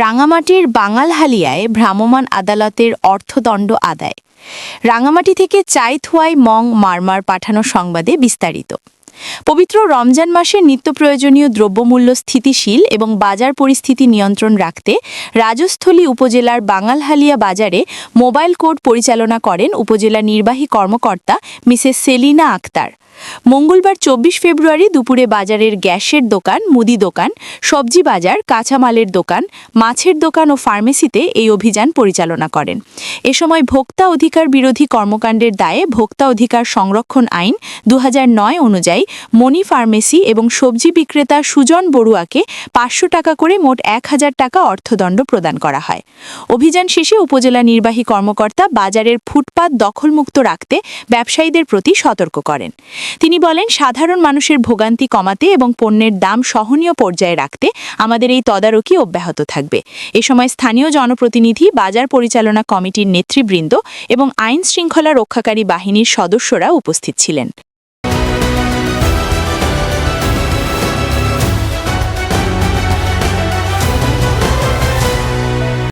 রাঙামাটির বাঙালহালিয়ায় ভ্রাম্যমাণ আদালতের অর্থদণ্ড আদায়। রাঙামাটি থেকে চাইথুয়াই মং মারমার পাঠানো সংবাদে বিস্তারিত। পবিত্র রমজান মাসে নিত্যপ্রয়োজনীয় দ্রব্যমূল্য স্থিতিশীল এবং বাজার পরিস্থিতি নিয়ন্ত্রণ রাখতে রাজস্থলী উপজেলার বাঙালহালিয়া বাজারে মোবাইল কোর্ট পরিচালনা করেন উপজেলা নির্বাহী কর্মকর্তা মিসেস সেলিনা আক্তার। মঙ্গলবার ২৪ ফেব্রুয়ারি দুপুরে বাজারের গ্যাসের দোকান, মুদি দোকান, সবজি বাজার, কাঁচামালের দোকান, মাছের দোকান ও ফার্মেসিতে এই অভিযান পরিচালনা করেন। এ সময় ভোক্তা অধিকার বিরোধী কর্মকাণ্ডের দায়ে ভোক্তা অধিকার সংরক্ষণ আইন ২০০৯ অনুযায়ী মনি ফার্মেসি এবং সবজি বিক্রেতা সুজন বড়ুয়াকে ৫০০ টাকা করে মোট ১,০০০ টাকা অর্থদণ্ড প্রদান করা হয়। অভিযান শেষে উপজেলা নির্বাহী কর্মকর্তা বাজারের ফুটপাত দখলমুক্ত রাখতে ব্যবসায়ীদের প্রতি সতর্ক করেন। তিনি বলেন, সাধারণ মানুষের ভোগান্তি কমাতে এবং পণ্যের দাম সহনীয় পর্যায়ে রাখতে আমাদের এই তদারকি অব্যাহত থাকবে। এ সময় স্থানীয় জনপ্রতিনিধি, বাজার পরিচালনা কমিটির নেতৃবৃন্দ এবং আইন শৃঙ্খলা রক্ষাকারী বাহিনীর সদস্যরা উপস্থিত ছিলেন।